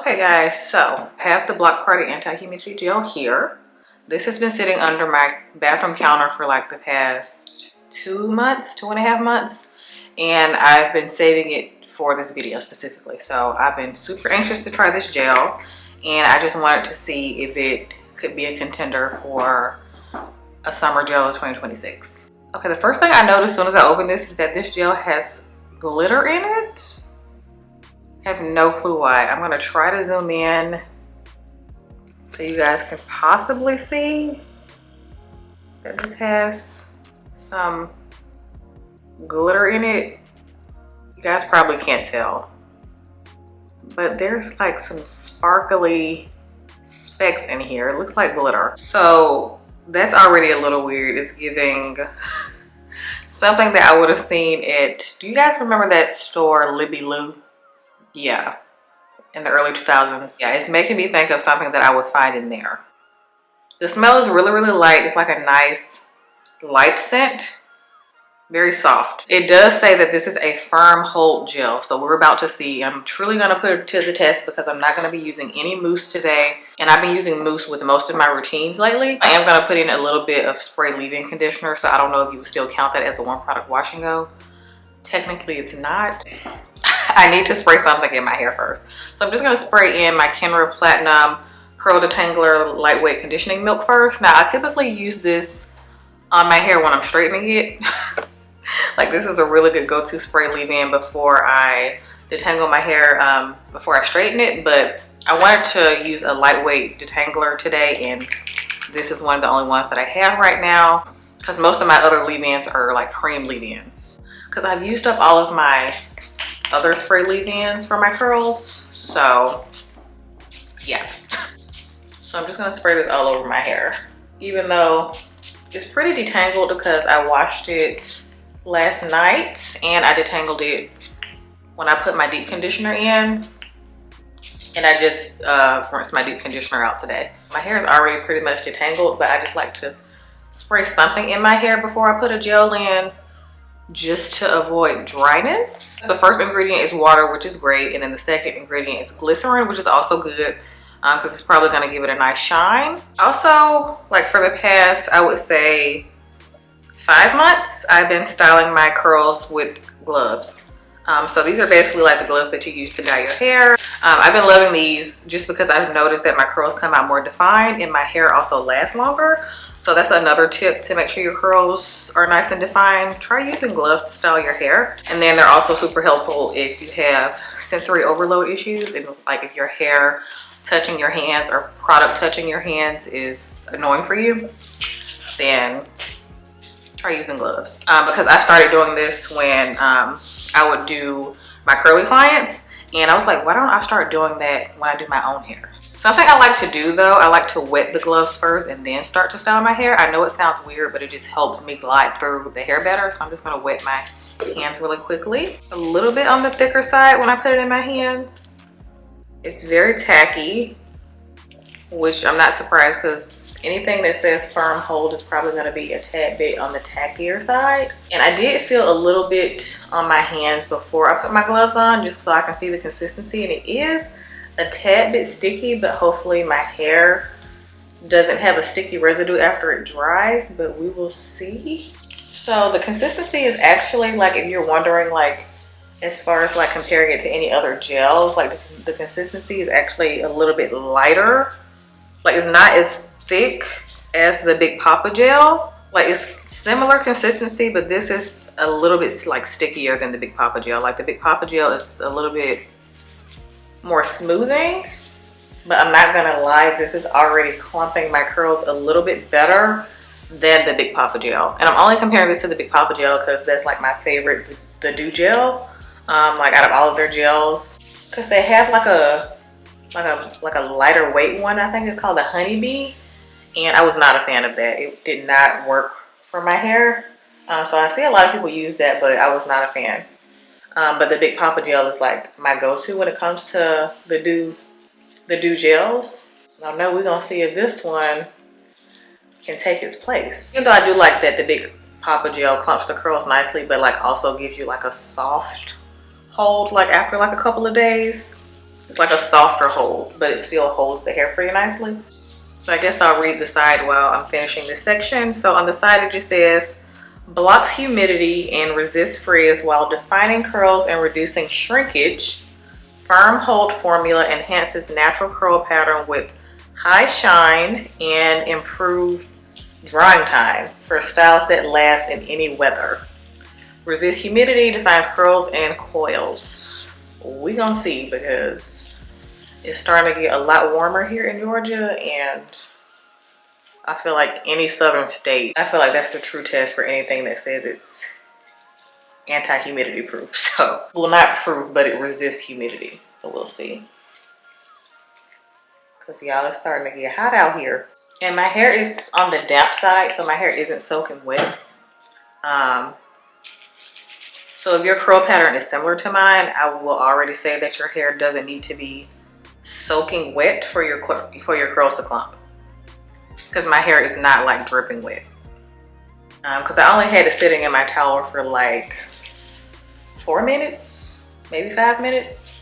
Okay guys, so I have the Block Party Anti-Humidity Gel here. This has been sitting under my bathroom counter for like the past 2 months, 2.5 months. And I've been saving it for this video specifically. So I've been super anxious to try this gel. And I just wanted to see if it could be a contender for a summer gel of 2026. Okay, the first thing I noticed as soon as I opened this is that this gel has glitter in it. I have no clue why. I'm gonna try to zoom in so you guys can possibly see that this has some glitter in it. You guys probably can't tell, but there's like some sparkly specks in here. It looks like glitter. So that's already a little weird. It's giving something that I would have seen at, do you guys remember that store, Libby Lou? Yeah, in the early 2000s. Yeah, it's making me think of something that I would find in there. The smell is really, really light. It's like a nice light scent, very soft. It does say that this is a firm hold gel, so we're about to see. I'm truly gonna put it to the test because I'm not gonna be using any mousse today, and I've been using mousse with most of my routines lately. I am gonna put in a little bit of spray leave-in conditioner, so I don't know if you would still count that as a one product wash and go. Technically it's not. I need to spray something in my hair first. So I'm just gonna spray in my Kenra Platinum Curl Detangler Lightweight Conditioning Milk first. Now I typically use this on my hair when I'm straightening it. Like this is a really good go-to spray leave-in before I detangle my hair, before I straighten it. But I wanted to use a lightweight detangler today, and this is one of the only ones that I have right now because most of my other leave-ins are like cream leave-ins. Because I've used up all of my other spray leave-ins for my curls, so yeah. So I'm just gonna spray this all over my hair, even though it's pretty detangled because I washed it last night and I detangled it when I put my deep conditioner in, and I just rinsed my deep conditioner out today. My hair is already pretty much detangled, but I just like to spray something in my hair before I put a gel in, just to avoid dryness. The first ingredient is water, which is great, and then the second ingredient is glycerin, which is also good because it's probably going to give it a nice shine. Also, like for the past, I would say 5 months, I've been styling my curls with gloves. So these are basically like the gloves that you use to dye your hair. I've been loving these just because I've noticed that my curls come out more defined and my hair also lasts longer. So that's another tip to make sure your curls are nice and defined. Try using gloves to style your hair. And then they're also super helpful if you have sensory overload issues, and like if your hair touching your hands or product touching your hands is annoying for you, then try using gloves. Because I started doing this when I would do my curly clients, and I was like, why don't I start doing that when I do my own hair? Something I like to do though, I like to wet the gloves first and then start to style my hair. I know it sounds weird, but it just helps me glide through the hair better. So I'm just gonna wet my hands really quickly. A little bit on the thicker side when I put it in my hands. It's very tacky, which I'm not surprised because anything that says firm hold is probably gonna be a tad bit on the tackier side. And I did feel a little bit on my hands before I put my gloves on, just so I can see the consistency, and it is a tad bit sticky, but hopefully my hair doesn't have a sticky residue after it dries, but we will see. So the consistency is actually, like, if you're wondering, like, as far as like comparing it to any other gels, like the consistency is actually a little bit lighter. Like it's not as thick as the Big Papa gel. Like it's similar consistency, but this is a little bit like stickier than the Big Papa gel. Like the Big Papa gel is a little bit more smoothing, but I'm not gonna lie, this is already clumping my curls a little bit better than the Big Papa gel. And I'm only comparing this to the Big Papa gel because that's like my favorite, the Dew gel, like out of all of their gels, because they have like a lighter weight one. I think it's called the Honeybee, and I was not a fan of that. It did not work for my hair. So I see a lot of people use that, but I was not a fan. But the Big Papa gel is like my go-to when it comes to the Dew gels. I know we're gonna see if this one can take its place. Even though I do like that the Big Papa gel clumps the curls nicely, but like also gives you like a soft hold like after like a couple of days. It's like a softer hold, but it still holds the hair pretty nicely. So I guess I'll read the side while I'm finishing this section. So on the side it just says, blocks humidity and resists frizz while defining curls and reducing shrinkage. Firm hold formula enhances natural curl pattern with high shine and improved drying time for styles that last in any weather. Resist humidity, defines curls and coils. We gonna see, because it's starting to get a lot warmer here in Georgia, and I feel like any southern state, I feel like that's the true test for anything that says it's anti-humidity proof. So, well, not proof, but it resists humidity. So we'll see. Because y'all, it's starting to get hot out here. And my hair is on the damp side, so my hair isn't soaking wet. So if your curl pattern is similar to mine, I will already say that your hair doesn't need to be soaking wet for your curls to clump. Because my hair is not like dripping wet. Because I only had it sitting in my towel for like 4 minutes, maybe 5 minutes.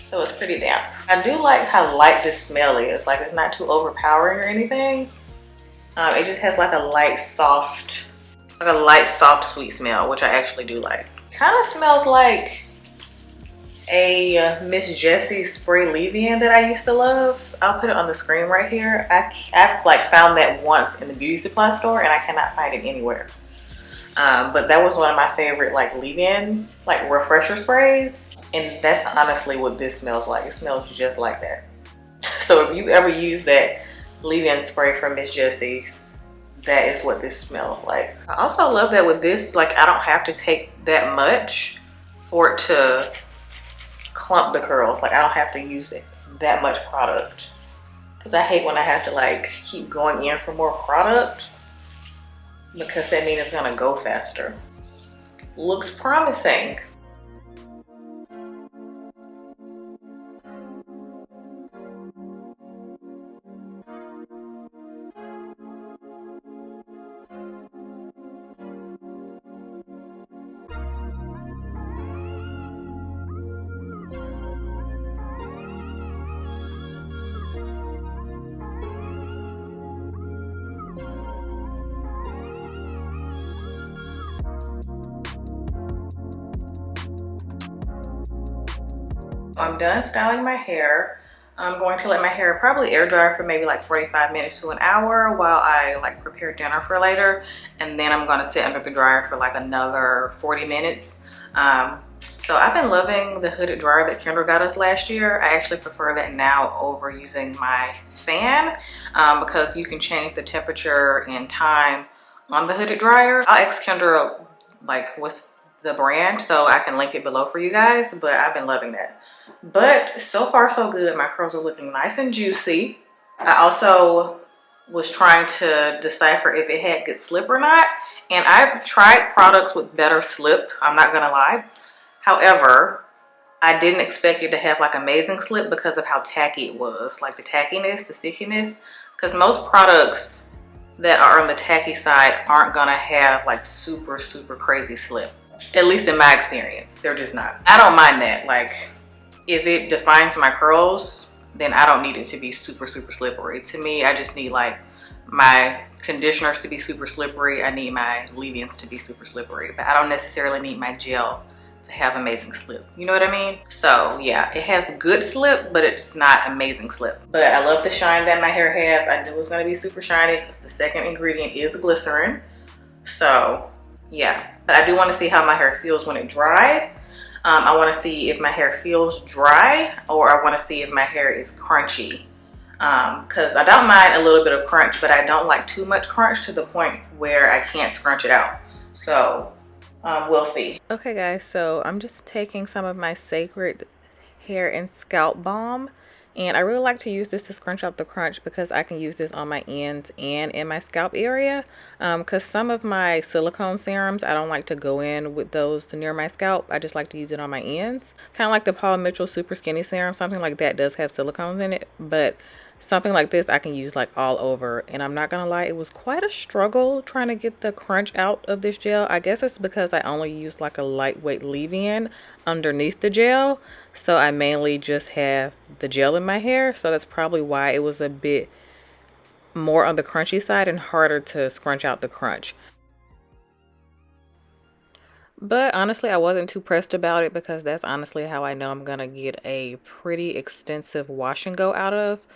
So it's pretty damp. I do like how light this smell is. Like, it's not too overpowering or anything. It just has like a light, soft, sweet smell, which I actually do like. Kind of smells like a Miss Jessie spray leave-in that I used to love. I'll put it on the screen right here. I like found that once in the beauty supply store, and I cannot find it anywhere. But that was one of my favorite like leave-in, like refresher sprays. And that's honestly what this smells like. It smells just like that. So if you ever use that leave-in spray from Miss Jessie's, that is what this smells like. I also love that with this, like, I don't have to take that much for it to clump the curls. Like, I don't have to use that much product. Because I hate when I have to like keep going in for more product, because that means it's gonna go faster. Looks promising. I'm done styling my hair. I'm going to let my hair probably air dry for maybe like 45 minutes to an hour while I like prepare dinner for later. And then I'm gonna sit under the dryer for like another 40 minutes. So I've been loving the hooded dryer that Kendra got us last year. I actually prefer that now over using my fan because you can change the temperature and time on the hooded dryer. I'll ask Kendra like what's the brand so I can link it below for you guys, but I've been loving that. But so far so good. My curls are looking nice and juicy. I also was trying to decipher if it had good slip or not, and I've tried products with better slip, I'm not gonna lie. However, I didn't expect it to have like amazing slip because of how tacky it was, like the tackiness, the stickiness, because most products that are on the tacky side aren't gonna have like super crazy slip, at least in my experience. They're just not. I don't mind that. Like, if it defines my curls, then I don't need it to be super slippery. To me, I just need like my conditioners to be super slippery. I need my leave-ins to be super slippery, but I don't necessarily need my gel to have amazing slip. You know what I mean? So yeah, it has good slip, but it's not amazing slip. But I love the shine that my hair has. I knew it was gonna be super shiny because the second ingredient is glycerin. So yeah, but I do wanna see how my hair feels when it dries. I want to see if my hair feels dry, or I want to see if my hair is crunchy. Because I don't mind a little bit of crunch, but I don't like too much crunch to the point where I can't scrunch it out. So we'll see. Okay guys, so I'm just taking some of my Sacred Hair and Scalp Balm, and I really like to use this to scrunch out the crunch because I can use this on my ends and in my scalp area. Because some of my silicone serums, I don't like to go in with those near my scalp. I just like to use it on my ends. Kind of like the Paul Mitchell Super Skinny Serum, something like that does have silicones in it, but something like this I can use like all over. And I'm not gonna lie, it was quite a struggle trying to get the crunch out of this gel. I guess it's because I only used like a lightweight leave-in underneath the gel, so I mainly just have the gel in my hair, so that's probably why it was a bit more on the crunchy side and harder to scrunch out the crunch. But honestly, I wasn't too pressed about it because that's honestly how I know I'm gonna get a pretty extensive wash and go out of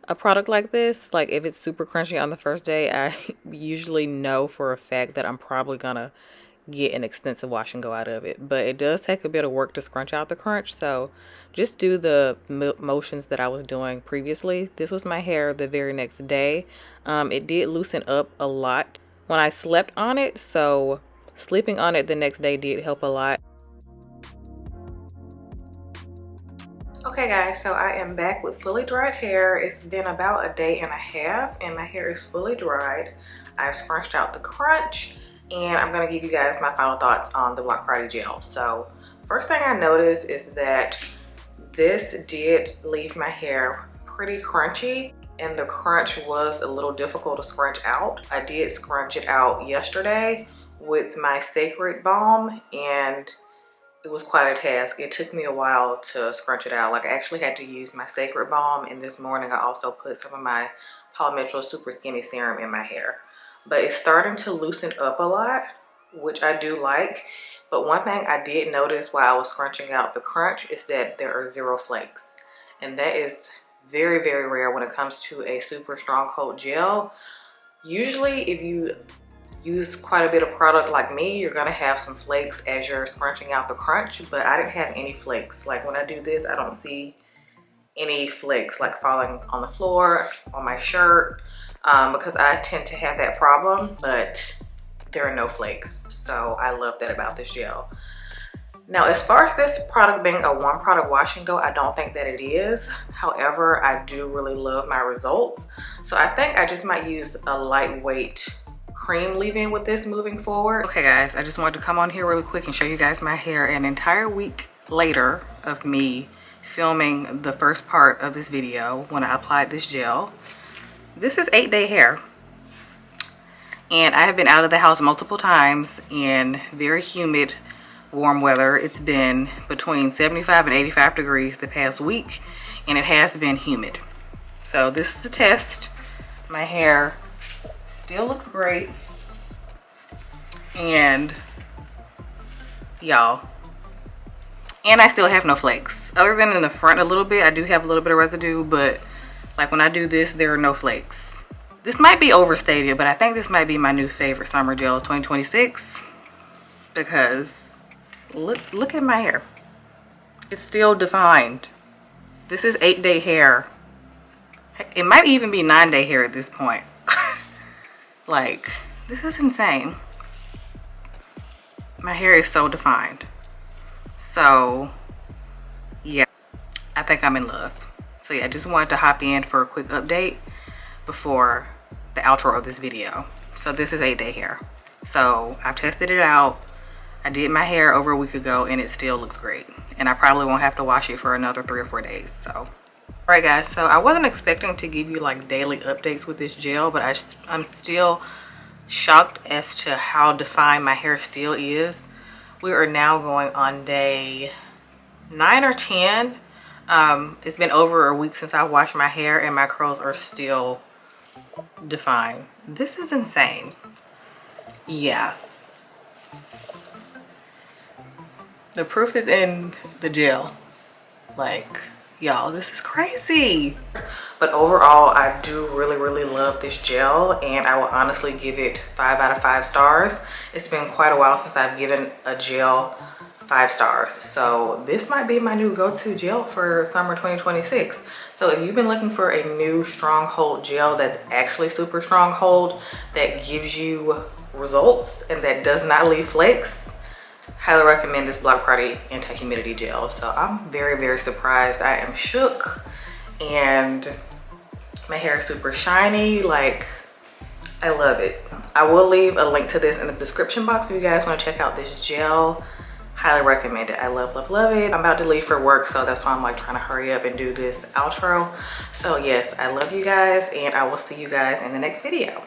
a product like this. Like if it's super crunchy on the first day, I usually know for a fact that I'm probably gonna get an extensive wash and go out of it. But it does take a bit of work to scrunch out the crunch, so just do the motions that I was doing previously. This was my hair the very next day. It did loosen up a lot when I slept on it, so sleeping on it the next day did help a lot. Okay guys, so I am back with fully dried hair. It's been about a day and a half and my hair is fully dried. I've scrunched out the crunch and I'm gonna give you guys my final thoughts on the Black Friday gel. So first thing I noticed is that this did leave my hair pretty crunchy and the crunch was a little difficult to scrunch out. I did scrunch it out yesterday with my Sacred Balm and it was quite a task. It took me a while to scrunch it out. Like I actually had to use my Sacred Balm, and this morning I also put some of my Polymetro Super Skinny Serum in my hair. But it's starting to loosen up a lot, which I do like. But one thing I did notice while I was scrunching out the crunch is that there are 0 flakes. And that is very, very rare when it comes to a super strong coat gel. Usually if you use quite a bit of product like me, you're gonna have some flakes as you're scrunching out the crunch, but I didn't have any flakes. Like when I do this, I don't see any flakes like falling on the floor, on my shirt, because I tend to have that problem, but there are no flakes. So I love that about this gel. Now, as far as this product being a one product wash and go, I don't think that it is. However, I do really love my results. So I think I just might use a lightweight cream leave-in with this moving forward. Okay guys, I just wanted to come on here really quick and show you guys my hair an entire week later of me filming the first part of this video when I applied this gel. This is 8-day hair. And I have been out of the house multiple times in very humid, warm weather. It's been between 75 and 85 degrees the past week, and it has been humid. So this is the test. My hair still looks great, and y'all, and I still have no flakes. Other than in the front a little bit, I do have a little bit of residue, but like when I do this, there are no flakes. This might be overstated, but I think this might be my new favorite summer gel of 2026 because look at my hair. It's still defined. This is 8-day hair. It might even be 9-day hair at this point. Like, this is insane. My hair is so defined. So, yeah, I think I'm in love. So yeah, I just wanted to hop in for a quick update before the outro of this video. So this is 8-day hair. So I've tested it out. I did my hair over a week ago and it still looks great. And I probably won't have to wash it for another 3 or 4 days, so. Alright guys, so I wasn't expecting to give you like daily updates with this gel, but I'm still shocked as to how defined my hair still is. We are now going on day 9 or 10. It's been over a week since I washed my hair and my curls are still defined. This is insane. Yeah. The proof is in the gel. Like, y'all, this is crazy. But overall, I do really love this gel, and I will honestly give it 5 out of 5 stars. It's been quite a while since I've given a gel 5 stars, so this might be my new go-to gel for summer 2026. So if you've been looking for a new stronghold gel that's actually super stronghold, that gives you results and that does not leave flakes, highly recommend this Black Friday anti-humidity gel. So I'm very surprised. I am shook, and my hair is super shiny. Like, I love it. I will leave a link to this in the description box if you guys want to check out this gel. highly recommend it. I love it. I'm about to leave for work, so that's why I'm like trying to hurry up and do this outro. So yes, I love you guys, and I will see you guys in the next video.